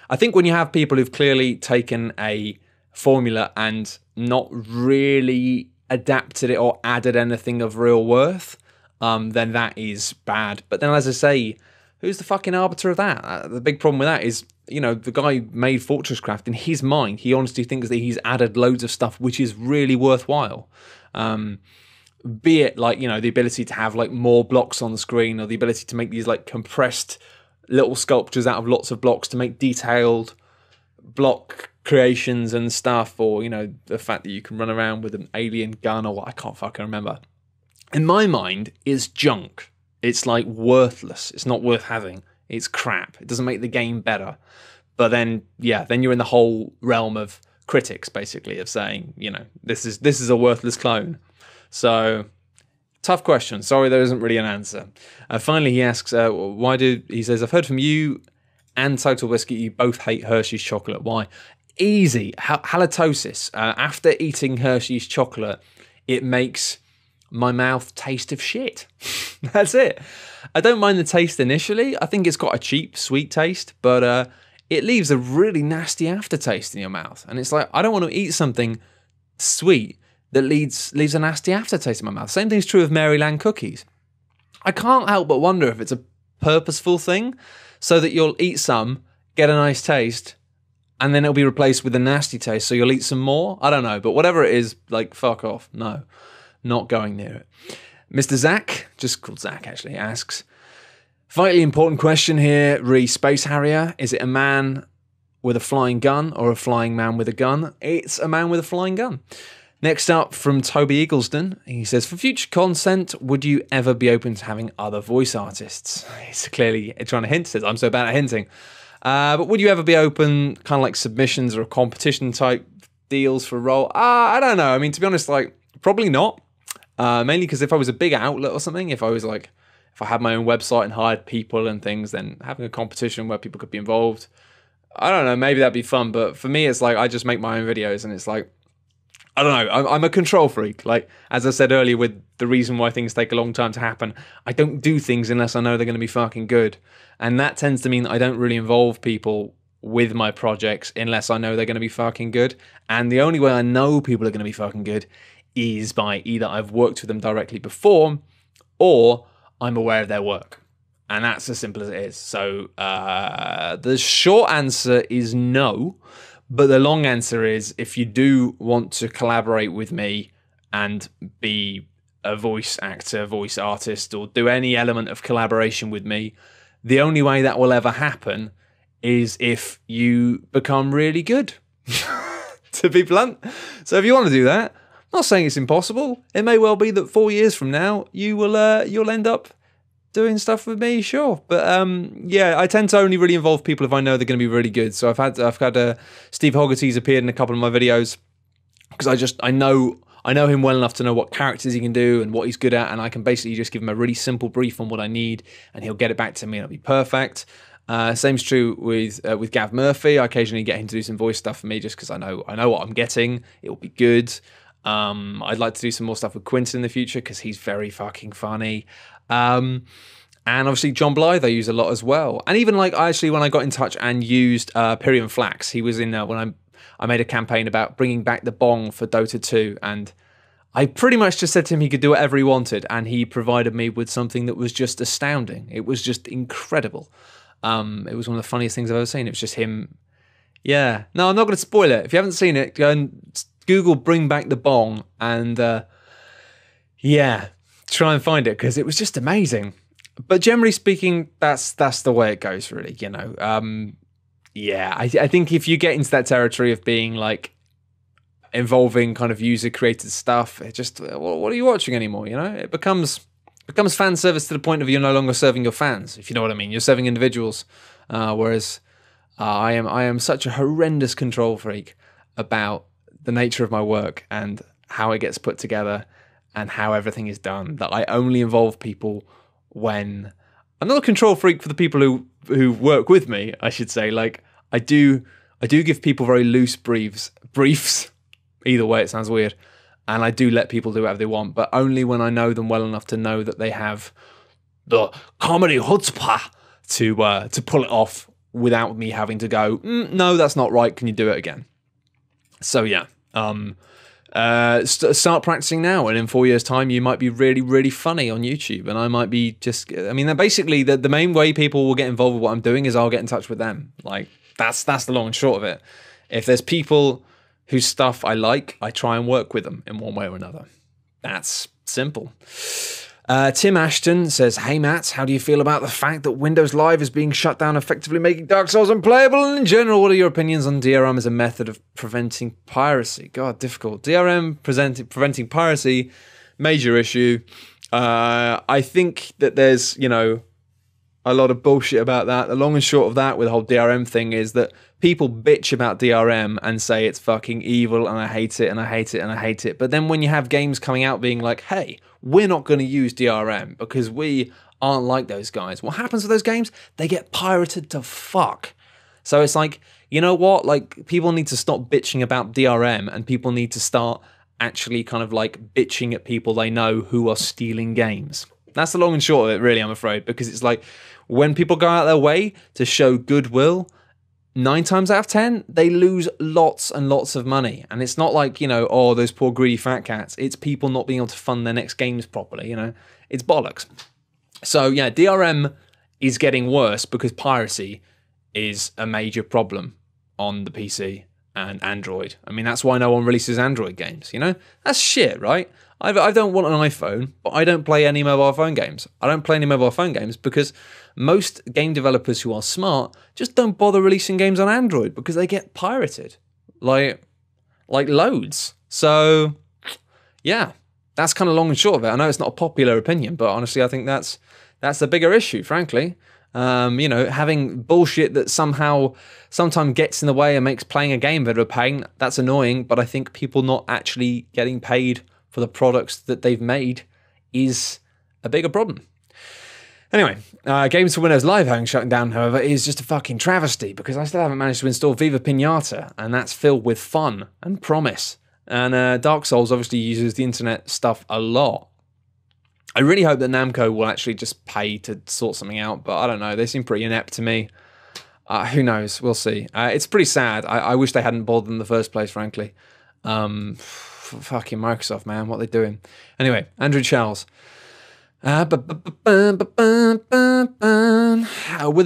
I think when you have people who've clearly taken a formula and not really adapted it or added anything of real worth, then that is bad. But then, as I say, who's the fucking arbiter of that? The big problem with that is, you know, the guy who made Fortresscraft, in his mind, he honestly thinks that he's added loads of stuff which is really worthwhile. Be it like, you know, the ability to have like more blocks on the screen, or the ability to make these like compressed little sculptures out of lots of blocks to make detailed block creations and stuff, or, you know, the fact that you can run around with an alien gun or what, I can't fucking remember. In my mind, it's junk. It's like worthless. It's not worth having. It's crap. It doesn't make the game better. But then, yeah, then you're in the whole realm of critics, basically, of saying, you know, this is a worthless clone. So, tough question. Sorry, there isn't really an answer. Finally, he asks, he says, I've heard from you and Total Biscuit, you both hate Hershey's chocolate. Why? Easy. Halitosis. After eating Hershey's chocolate, it makes my mouth taste of shit. That's it. I don't mind the taste initially. I think it's got a cheap, sweet taste, but it leaves a really nasty aftertaste in your mouth. And it's like, I don't want to eat something sweet that leaves a nasty aftertaste in my mouth. Same thing's true of Maryland cookies. I can't help but wonder if it's a purposeful thing, so that you'll eat some, get a nice taste, and then it'll be replaced with a nasty taste, so you'll eat some more. I don't know, but whatever it is, like, fuck off. No, not going near it. Mr. Zach, just called Zach actually, asks, vitally important question here, re Space Harrier. Is it a man with a flying gun or a flying man with a gun? It's a man with a flying gun. Next up from Toby Eagleston, he says, for future content, would you ever be open to having other voice artists? He's clearly trying to hint, says, I'm so bad at hinting. But would you ever be open, kind of like submissions or competition type deals for a role? I don't know. I mean, to be honest, like, probably not. Mainly because if I was a big outlet or something, if I had my own website and hired people and things, then having a competition where people could be involved, I don't know, maybe that'd be fun. But for me, it's like, I just make my own videos, and it's like, I don't know, I'm a control freak. Like, as I said earlier, with the reason why things take a long time to happen, I don't do things unless I know they're going to be fucking good. And that tends to mean that I don't really involve people with my projects unless I know they're going to be fucking good. And the only way I know people are going to be fucking good is by either I've worked with them directly before, or I'm aware of their work. And that's as simple as it is. So the short answer is no. But the long answer is, if you do want to collaborate with me and be a voice actor, voice artist, or do any element of collaboration with me, the only way that will ever happen is if you become really good, to be blunt. So if you want to do that, I'm not saying it's impossible. It may well be that 4 years from now, you'll end up doing stuff with me, sure. But yeah, I tend to only really involve people if I know they're going to be really good. So I've had Steve Hoggerty's appeared in a couple of my videos because I know him well enough to know what characters he can do and what he's good at, and I can basically just give him a really simple brief on what I need, and he'll get it back to me, and it'll be perfect. Same's true with Gav Murphy. I occasionally get him to do some voice stuff for me just because I know what I'm getting. It'll be good. I'd like to do some more stuff with Quinton in the future because he's very fucking funny. And obviously John Blythe I use a lot as well. And even like when I got in touch and used Pyrian Flax, he was in when I made a campaign about bringing back the bong for Dota 2, and I pretty much just said to him he could do whatever he wanted, and he provided me with something that was just astounding. It was just incredible. It was one of the funniest things I've ever seen. It was just him. Yeah. No, I'm not going to spoil it. If you haven't seen it, go and Google Bring Back the Bong and yeah, try and find it because it was just amazing. But generally speaking, that's the way it goes, really, you know. Yeah, I think if you get into that territory of being like involving kind of user created stuff, it just, what are you watching anymore, you know? It becomes becomes fan service to the point of you're no longer serving your fans, if you know what I mean. You're serving individuals, whereas I am such a horrendous control freak about the nature of my work and how it gets put together and how everything is done that I only involve people when I'm not a control freak for the people who work with me, I should say. Like I do give people very loose briefs. Either way, it sounds weird. And I do let people do whatever they want, but only when I know them well enough to know that they have the comedy chutzpah to pull it off without me having to go, no, that's not right. Can you do it again? So yeah, start practicing now, and in 4 years' time, you might be really, really funny on YouTube, and I might be just. I mean, basically, the main way people will get involved with what I'm doing is I'll get in touch with them. Like that's the long and short of it. If there's people whose stuff I like, I try and work with them in one way or another. That's simple. Tim Ashton says, hey Matt, how do you feel about the fact that Windows Live is being shut down, effectively making Dark Souls unplayable? And in general, what are your opinions on DRM as a method of preventing piracy? God, difficult. DRM preventing piracy, major issue. I think that there's, a lot of bullshit about that. The long and short of that with the whole DRM thing is that people bitch about DRM and say it's fucking evil and I hate it and I hate it and I hate it. But then when you have games coming out being like, hey, we're not going to use DRM because we aren't like those guys. What happens with those games? They get pirated to fuck. So it's like, you know what? Like people need to stop bitching about DRM and people need to start actually kind of like bitching at people they know who are stealing games. That's the long and short of it, really, I'm afraid, because it's like when people go out their way to show goodwill, 9 times out of 10, they lose lots and lots of money. And it's not like, oh, those poor greedy fat cats. It's people not being able to fund their next games properly, It's bollocks. So, yeah, DRM is getting worse because piracy is a major problem on the PC and Android. I mean, that's why no one releases Android games, That's shit, right? I don't want an iPhone, but I don't play any mobile phone games. I don't play any mobile phone games because most game developers who are smart just don't bother releasing games on Android because they get pirated, like loads. So, yeah, that's kind of long and short of it. I know it's not a popular opinion, but honestly, I think that's the bigger issue, frankly. Having bullshit that sometimes gets in the way and makes playing a game a bit of a pain, that's annoying, but I think people not actually getting paid for the products that they've made is a bigger problem. Anyway, games for Windows Live having shut down, however, is just a fucking travesty because I still haven't managed to install Viva Pinata, and that's filled with fun and promise. And Dark Souls obviously uses the internet stuff a lot. I really hope that Namco will actually just pay to sort something out, but I don't know. They seem pretty inept to me. Who knows? We'll see. It's pretty sad. I wish they hadn't bothered in the first place, frankly. Fucking Microsoft, man. What are they doing? Anyway, Andrew Charles. With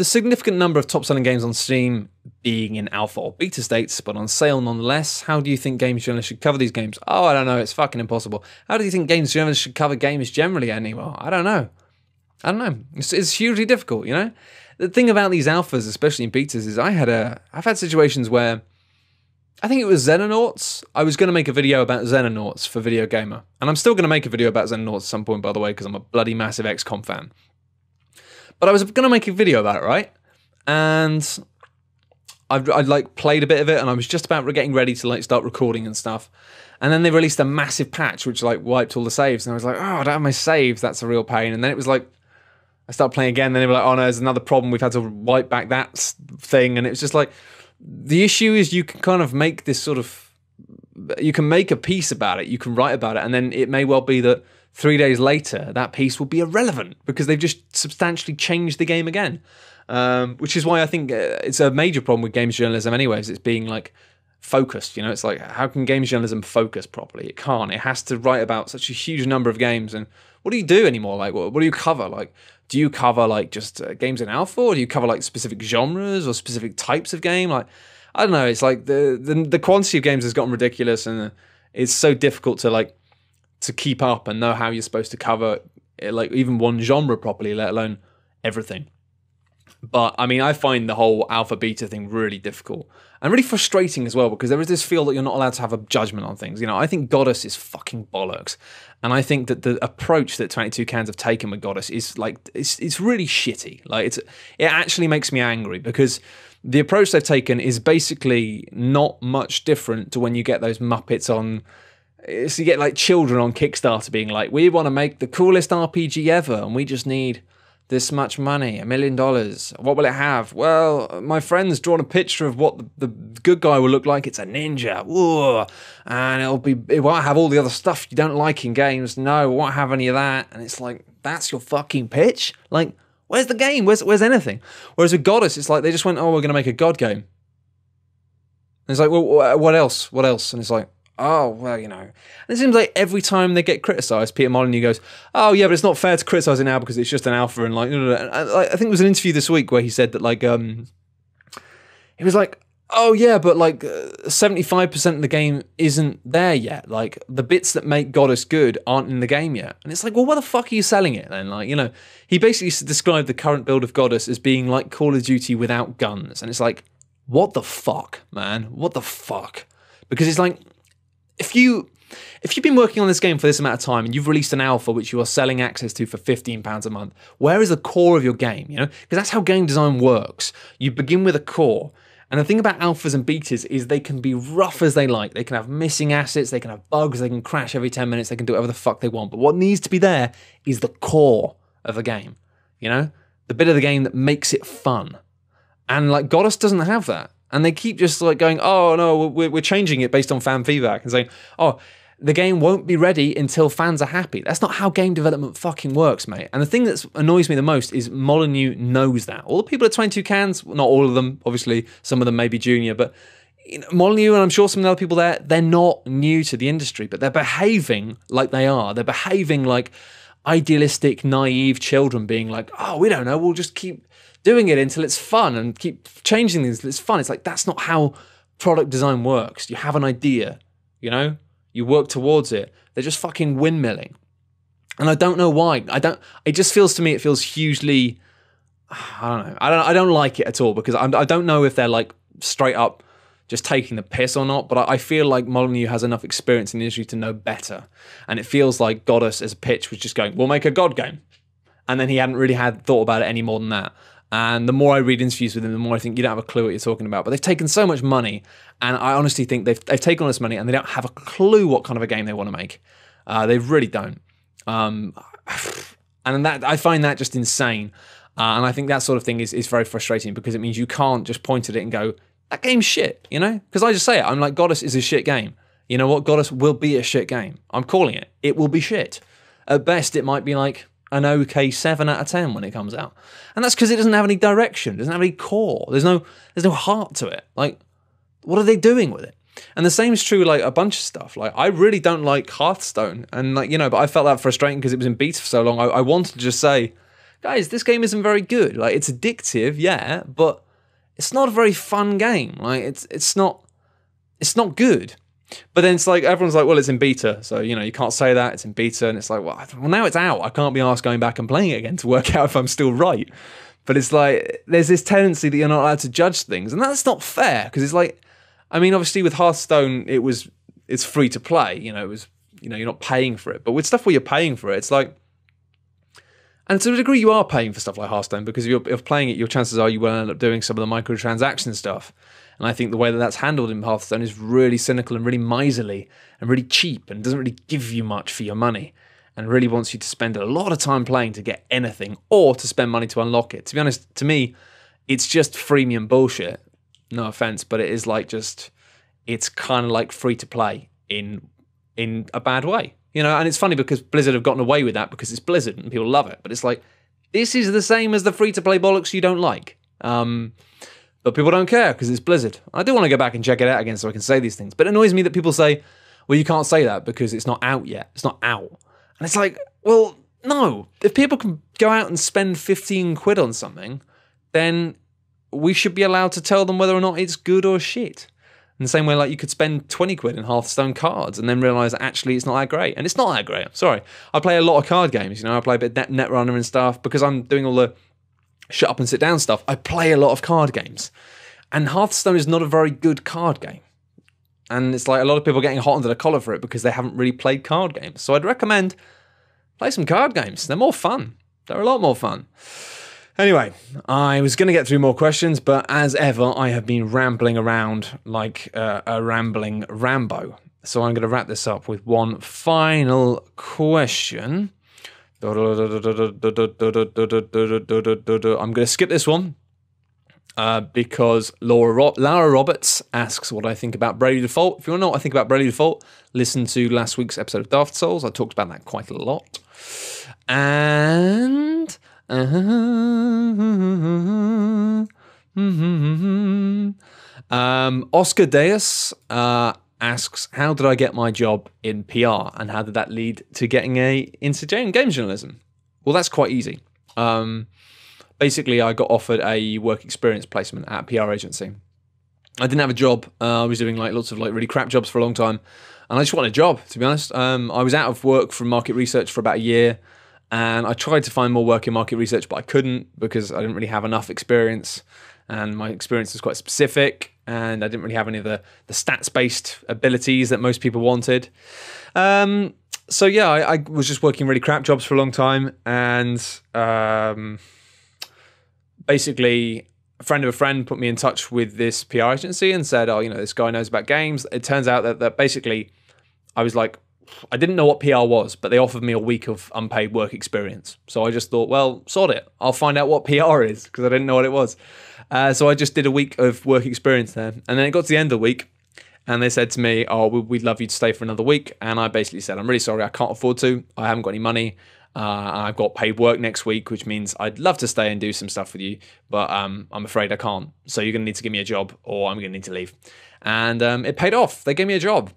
a significant number of top-selling games on Steam being in alpha or beta states, but on sale nonetheless, how do you think games journalists should cover these games? Oh, I don't know. It's fucking impossible. How do you think games journalists should cover games generally anymore? I don't know. It's hugely difficult, The thing about these alphas, especially in betas, is I've had situations where I think it was Xenonauts. I was going to make a video about Xenonauts for Video Gamer. And I'm still going to make a video about Xenonauts at some point, by the way, because I'm a bloody massive XCOM fan. But I was going to make a video about it, right? And I'd played a bit of it, and I was just about getting ready to start recording and stuff. And then they released a massive patch, which wiped all the saves. And I was like, oh, I don't have my saves. That's a real pain. And then it was I started playing again. And then they were like, oh no, there's another problem. We've had to wipe back that thing. And it was just the issue is you can kind of make this you can make a piece about it, you can write about it, and then it may well be that 3 days later, that piece will be irrelevant because they've just substantially changed the game again. Which is why I think it's a major problem with games journalism anyways. It's being focused, It's how can games journalism focus properly? It can't. It has to write about such a huge number of games. And what do you do anymore? What do you cover? Do you cover just games in alpha, or do you cover specific genres or specific types of game? I don't know. It's the quantity of games has gotten ridiculous, and it's so difficult to keep up and know how you're supposed to cover even one genre properly, let alone everything. But I mean, I find the whole alpha beta thing really difficult and really frustrating as well, because there is this feel that you're not allowed to have a judgment on things. You know, I think Goddess is fucking bollocks, and I think that the approach that 22 Cans have taken with Goddess is like it's really shitty. Like it actually makes me angry, because the approach they've taken is basically not much different to when you get those Muppets on. So you get like children on Kickstarter being like, we want to make the coolest RPG ever, and we just need this much money, $1 million. What will it have? Well, my friend's drawn a picture of what the good guy will look like. It's a ninja. Whoa. And it won't have all the other stuff you don't like in games. No, it won't have any of that. And it's like, that's your fucking pitch? Like, where's the game? Where's anything? Whereas with Goddess, it's like they just went, oh, we're going to make a God game. And it's like, well, what else? What else? And it's like, oh, well, you know. And it seems like every time they get criticised, Peter Molyneux goes, oh, yeah, but it's not fair to criticise it now because it's just an alpha. And like, I think there was an interview this week where he said that, like, he was like, oh, yeah, but like 75% of the game isn't there yet. Like, the bits that make Goddess good aren't in the game yet. And it's like, well, why the fuck are you selling it then? Like, you know, he basically described the current build of Goddess as being like Call of Duty without guns. And it's like, what the fuck, man? What the fuck? Because it's like, if you've been working on this game for this amount of time and you've released an alpha which you are selling access to for £15 a month, where is the core of your game? You know, because that's how game design works. You begin with a core, and the thing about alphas and betas is they can be rough as they like. They can have missing assets, they can have bugs, they can crash every 10 minutes, they can do whatever the fuck they want. But what needs to be there is the core of the game. You know, the bit of the game that makes it fun. And like Goddess doesn't have that. And they keep just like going, oh no, we're changing it based on fan feedback, and saying, oh, the game won't be ready until fans are happy. That's not how game development fucking works, mate. And the thing that annoys me the most is Molyneux knows that. All the people at 22 Cans, not all of them, obviously, some of them may be junior, but you know, Molyneux and I'm sure some of the other people there, they're not new to the industry, but they're behaving like they are. They're behaving like idealistic, naive children being like, oh, we don't know, we'll just keep doing it until it's fun and keep changing things until it's fun. It's like, that's not how product design works. You have an idea, you know? You work towards it. They're just fucking windmilling. And I don't know why. It just feels to me, it feels hugely, I don't know. I don't like it at all, because I don't know if they're like straight up just taking the piss or not, but I feel like Molyneux has enough experience in the industry to know better. And it feels like Goddess as a pitch was just going, we'll make a God game. And then he hadn't really thought about it any more than that. And the more I read interviews with him, the more I think you don't have a clue what you're talking about. But they've taken so much money, and I honestly think they've taken all this money and they don't have a clue what kind of a game they want to make. They really don't. And that I find that just insane. And I think that sort of thing is very frustrating, because it means you can't just point at it and go, that game's shit, you know? Because I just say it. I'm like, Goddess is a shit game. You know what? Goddess will be a shit game. I'm calling it. It will be shit. At best, it might be like an okay 7 out of 10 when it comes out. And that's because it doesn't have any direction, it doesn't have any core, there's no heart to it. Like, what are they doing with it? And the same is true with like a bunch of stuff. Like, I really don't like Hearthstone, and like, you know, but I felt that frustrating because it was in beta for so long. I wanted to just say, guys, this game isn't very good. Like, it's addictive, yeah, but it's not a very fun game. Like, it's not good. But then it's like, everyone's like, well, it's in beta, so, you know, you can't say that, it's in beta, and it's like, well, now it's out, I can't be asked going back and playing it again to work out if I'm still right. But it's like, there's this tendency that you're not allowed to judge things, and that's not fair, because it's like, I mean, obviously with Hearthstone, it's free to play, you know, you're not paying for it, but with stuff where you're paying for it, it's like, and to a degree you are paying for stuff like Hearthstone, because if you're playing it, your chances are you will end up doing some of the microtransaction stuff. And I think the way that that's handled in Hearthstone is really cynical and really miserly and really cheap, and doesn't really give you much for your money, and really wants you to spend a lot of time playing to get anything, or to spend money to unlock it. To be honest, to me, it's just freemium bullshit. No offense, but it is like it's kind of like free to play in a bad way. You know, and it's funny because Blizzard have gotten away with that because it's Blizzard and people love it. But it's like, this is the same as the free to play bollocks you don't like. But people don't care because it's Blizzard. I do want to go back and check it out again so I can say these things. But it annoys me that people say, well, you can't say that because it's not out yet. It's not out. And it's like, well, no. If people can go out and spend 15 quid on something, then we should be allowed to tell them whether or not it's good or shit. In the same way, like, you could spend 20 quid in Hearthstone cards and then realise actually it's not that great. And it's not that great. I'm sorry. I play a lot of card games, you know. I play a bit of Netrunner and stuff because I'm doing all the Shut Up and Sit Down stuff, I play a lot of card games. And Hearthstone is not a very good card game. And it's like a lot of people are getting hot under the collar for it because they haven't really played card games. So I'd recommend play some card games. They're more fun. They're a lot more fun. Anyway, I was going to get through more questions, but as ever, I have been rambling around like a rambling Rambo. So I'm going to wrap this up with one final question. I'm going to skip this one because Lara Roberts asks what I think about Bravely Default. If you want to know what I think about Bravely Default, listen to last week's episode of Daft Souls. I talked about that quite a lot. And Oscar Deus asks, how did I get my job in PR and how did that lead to getting into games journalism? Well, that's quite easy. Basically, I got offered a work experience placement at a PR agency. I didn't have a job. I was doing like lots of like really crap jobs for a long time, and I just wanted a job, to be honest. I was out of work from market research for about a year, and I tried to find more work in market research, but I couldn't because I didn't really have enough experience, and my experience was quite specific, and I didn't really have any of the stats-based abilities that most people wanted. So yeah, I was just working really crap jobs for a long time, and basically a friend of a friend put me in touch with this PR agency and said, oh, this guy knows about games. It turns out that basically I was like, I didn't know what PR was, but they offered me a week of unpaid work experience. So I just thought, well, sod it. I'll find out what PR is because I didn't know what it was. So I just did a week of work experience there. And then it got to the end of the week and they said to me, oh, we'd love you to stay for another week. And I basically said, I'm really sorry, I can't afford to. I haven't got any money. I've got paid work next week, which means I'd love to stay and do some stuff with you, but I'm afraid I can't. So you're going to need to give me a job or I'm going to need to leave. And it paid off. They gave me a job.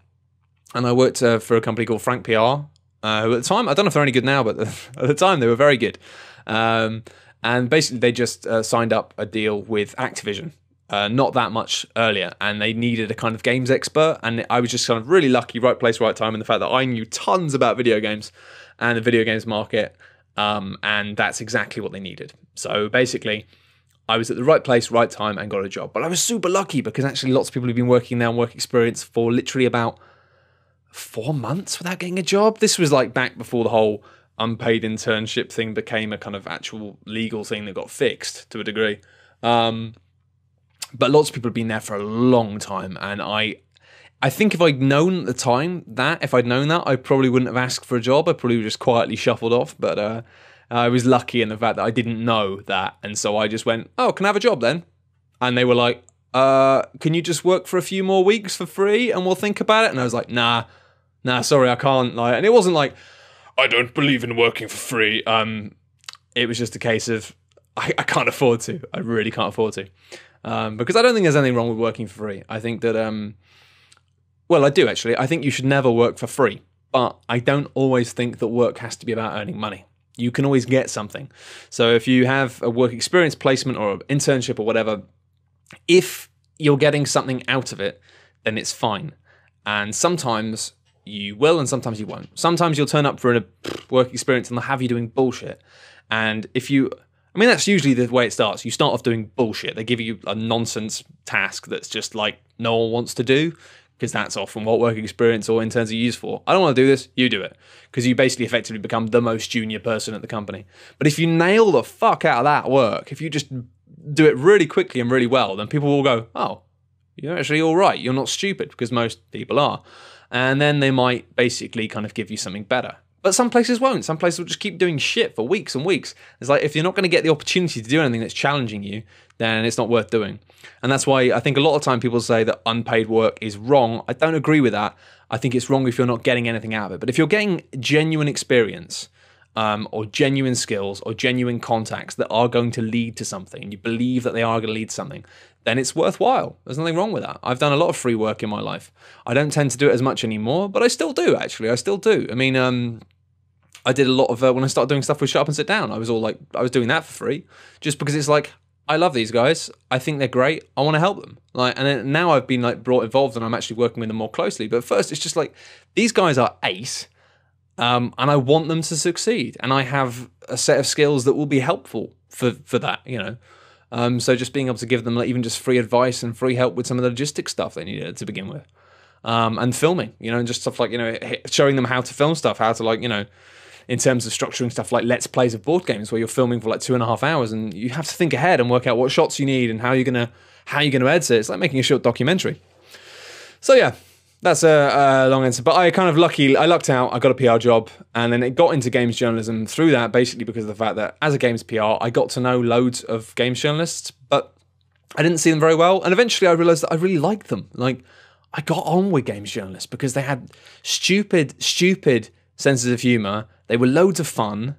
And I worked for a company called Frank PR, who at the time, I don't know if they're any good now, but at the time they were very good. And basically they just signed up a deal with Activision, not that much earlier, and they needed a kind of games expert. And I was just kind of really lucky, right place, right time, in the fact that I knew tons about video games and the video games market, and that's exactly what they needed. So basically, I was at the right place, right time, and got a job. But I was super lucky because actually lots of people have been working now on work experience for literally about 4 months without getting a job. This was like back before the whole unpaid internship thing became a kind of actual legal thing that got fixed to a degree. But lots of people have been there for a long time, and I think if I'd known at the time if I'd known that, I probably wouldn't have asked for a job. I probably would have just quietly shuffled off. But I was lucky in the fact that I didn't know that. And so I just went, oh, can I have a job then? And they were like, can you just work for a few more weeks for free and we'll think about it? And I was like, nah, sorry, I can't. And it wasn't like, I don't believe in working for free. It was just a case of, I can't afford to. I really can't afford to. Because I don't think there's anything wrong with working for free. I think that... Well, I do actually. I think you should never work for free, but I don't always think that work has to be about earning money. You can always get something. So if you have a work experience placement or an internship or whatever, if you're getting something out of it, then it's fine. And sometimes you will and sometimes you won't. Sometimes you'll turn up for a work experience and they'll have you doing bullshit. And that's usually the way it starts. You start off doing bullshit. They give you a nonsense task that's just like no one wants to do, because that's often what work experience or interns are used for. I don't want to do this, you do it. Because you basically effectively become the most junior person at the company. But if you nail the fuck out of that work, if you just do it really quickly and really well, then people will go, oh, you're actually all right. You're not stupid, because most people are. And then they might basically kind of give you something better. But some places won't. Some places will just keep doing shit for weeks and weeks. It's like, if you're not going to get the opportunity to do anything that's challenging you, then it's not worth doing. And that's why I think a lot of time people say that unpaid work is wrong. I don't agree with that. I think it's wrong if you're not getting anything out of it. But if you're getting genuine experience, or genuine skills, or genuine contacts that are going to lead to something, and you believe that they are going to lead to something, then it's worthwhile. There's nothing wrong with that. I've done a lot of free work in my life. I don't tend to do it as much anymore, but I still do, actually. I still do. I mean, I did a lot of, when I started doing stuff with Shut Up and Sit Down, I was doing that for free, just because it's like, I love these guys. I think they're great. I want to help them. And then now I've been brought involved and I'm actually working with them more closely. But first, it's just like, these guys are ace. and I want them to succeed. And I have a set of skills that will be helpful for that, you know. So just being able to give them like, even just free advice and free help with some of the logistics stuff they needed to begin with. And filming, you know, and just stuff like, you know, showing them how to film stuff, how to like, you know, in terms of structuring stuff like let's plays of board games where you're filming for like 2.5 hours and you have to think ahead and work out what shots you need and how you're gonna edit it. It's like making a short documentary. So yeah, that's a long answer. But I lucked out. I got a PR job and then it got into games journalism through that, basically because of the fact that as a games PR, I got to know loads of games journalists, but I didn't see them very well. And eventually I realized that I really liked them. Like I got on with games journalists because they had stupid senses of humor. They were loads of fun.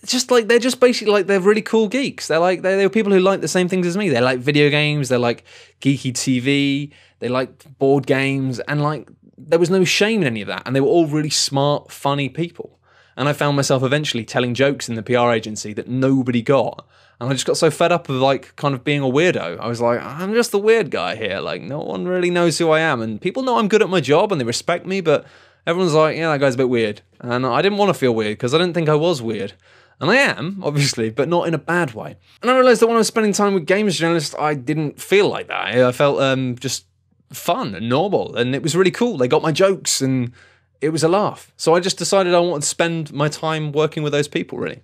They're just basically like they're really cool geeks. They're people who like the same things as me. They like video games. They like geeky TV. They like board games, and like there was no shame in any of that. And they were all really smart, funny people. And I found myself eventually telling jokes in the PR agency that nobody got. And I just got so fed up of like kind of being a weirdo. I was like, I'm just the weird guy here. Like no one really knows who I am, and people know I'm good at my job and they respect me, but everyone's like, yeah, that guy's a bit weird. And I didn't want to feel weird because I didn't think I was weird. And I am, obviously, but not in a bad way. And I realised that when I was spending time with games journalists, I didn't feel like that. I felt just fun and normal. And it was really cool. They got my jokes and it was a laugh. So I just decided I wanted to spend my time working with those people, really.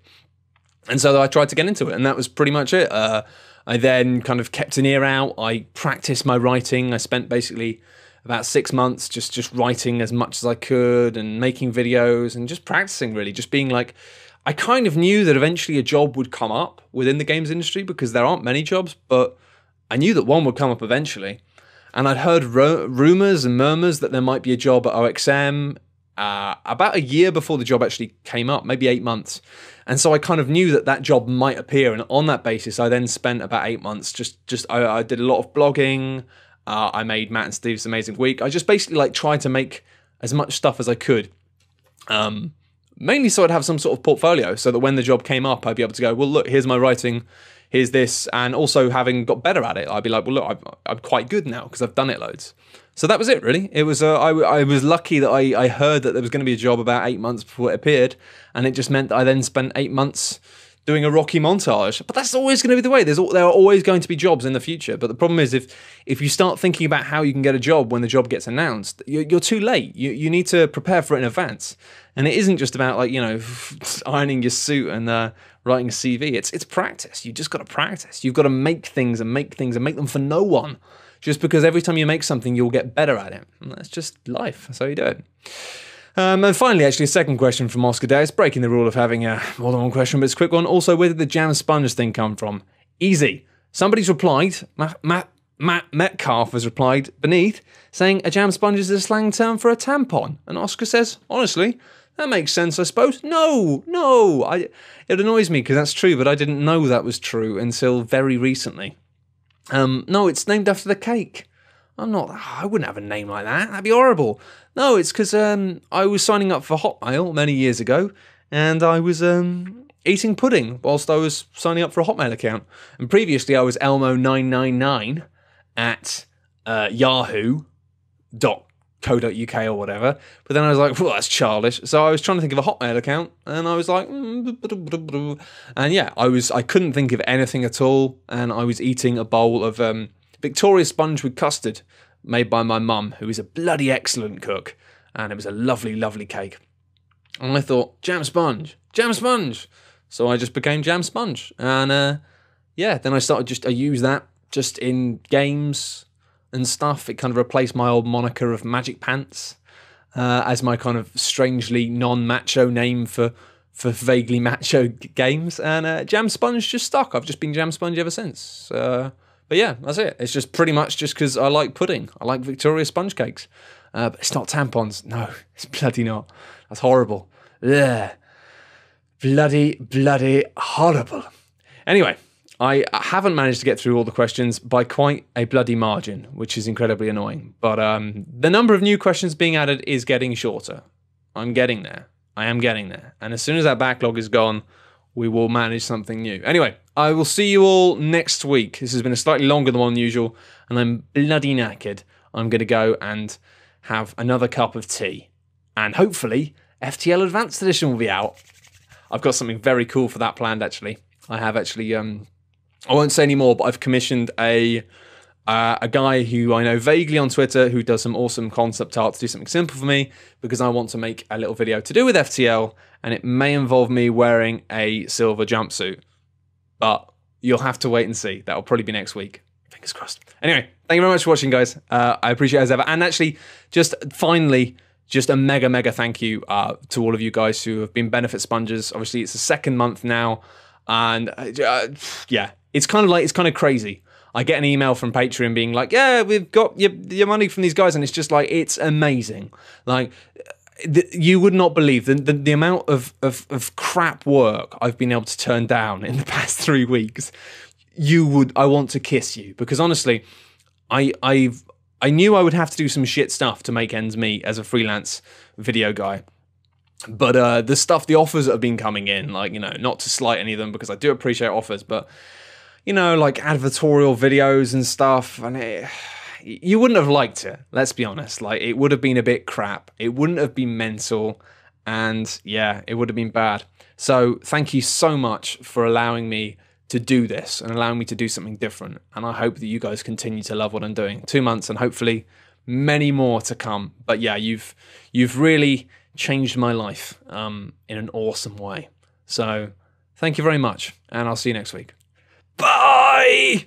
And so I tried to get into it. And that was pretty much it. I then kind of kept an ear out. I practiced my writing. I spent basically about 6 months just writing as much as I could and making videos and just practicing, really, just being like, I kind of knew that eventually a job would come up within the games industry because there aren't many jobs, but I knew that one would come up eventually. And I'd heard rumors and murmurs that there might be a job at OXM about a year before the job actually came up, maybe 8 months. And so I kind of knew that job might appear. And on that basis, I then spent about 8 months I did a lot of blogging. I made Matt and Steve's Amazing Week. I just basically like tried to make as much stuff as I could. Mainly so I'd have some sort of portfolio so that when the job came up, I'd be able to go, well, look, here's my writing, here's this. And also having got better at it, I'd be like, well, look, I'm quite good now because I've done it loads. So that was it, really. It was I was lucky that I heard that there was going to be a job about 8 months before it appeared. And it just meant that I then spent 8 months doing a Rocky montage. But that's always going to be the way. There are always going to be jobs in the future. But the problem is if you start thinking about how you can get a job when the job gets announced, you're too late. You need to prepare for it in advance. And it isn't just about like, you know, ironing your suit and writing a CV. It's practice. You just got to practice. You've got to make things and make them for no one. Just because every time you make something, you'll get better at it. And that's just life. That's how you do it. And finally, actually, a second question from Oscar Day. It's breaking the rule of having more than one question, but it's a quick one. Also, where did the jam sponge thing come from? Easy. Somebody's replied, Matt Metcalf has replied beneath, saying a jam sponge is a slang term for a tampon. And Oscar says, honestly, that makes sense, I suppose. No. It annoys me because that's true, but I didn't know that was true until very recently. No, it's named after the cake. I wouldn't have a name like that. That'd be horrible. No, it's because I was signing up for Hotmail many years ago, and I was eating pudding whilst I was signing up for a Hotmail account. And previously I was Elmo999 at yahoo.co.uk or whatever. But then I was like, well, that's childish. So I was trying to think of a Hotmail account, and I was like, and yeah, I couldn't think of anything at all, and I was eating a bowl of Victoria sponge with custard made by my mum, who is a bloody excellent cook, and it was a lovely, lovely cake. And I thought, jam sponge. So I just became Jam Sponge. And yeah, then I used that just in games and stuff. It kind of replaced my old moniker of Magic Pants as my kind of strangely non-macho name for vaguely macho games. And Jam Sponge just stuck. I've just been Jam Sponge ever since. But yeah, that's it. It's just pretty much just because I like pudding. I like Victoria sponge cakes. But it's not tampons. No, it's bloody not. That's horrible. Ugh. Bloody horrible. Anyway, I haven't managed to get through all the questions by quite a bloody margin, which is incredibly annoying. But the number of new questions being added is getting shorter. I'm getting there. I am getting there. And as soon as that backlog is gone, we will manage something new. Anyway, I will see you all next week. This has been a slightly longer than usual, and I'm bloody knackered. I'm going to go and have another cup of tea. And hopefully, FTL Advanced Edition will be out. I've got something very cool for that planned, actually. I have actually, I won't say any more, but I've commissioned a guy who I know vaguely on Twitter who does some awesome concept art to do something simple for me, because I want to make a little video to do with FTL, and it may involve me wearing a silver jumpsuit. But you'll have to wait and see. That'll probably be next week. Fingers crossed. Anyway, thank you very much for watching, guys. I appreciate it as ever. And actually, just finally, just a mega thank you to all of you guys who have been benefit sponges. Obviously, it's the second month now. And yeah, it's kind of crazy. I get an email from Patreon being like, yeah, we've got your money from these guys. And it's just like, it's amazing. Like, you would not believe the amount of crap work I've been able to turn down in the past 3 weeks. I want to kiss you, because honestly, I knew I would have to do some shit stuff to make ends meet as a freelance video guy. But the offers that have been coming in, like, you know, not to slight any of them, because I do appreciate offers, but, you know, like advertorial videos and stuff, and you wouldn't have liked it, let's be honest. Like, it would have been a bit crap. It wouldn't have been mental, and yeah, it would have been bad. So thank you so much for allowing me to do this and allowing me to do something different. And I hope that you guys continue to love what I'm doing. 2 months and hopefully many more to come. But yeah, you've really changed my life in an awesome way. So thank you very much, and I'll see you next week. Bye!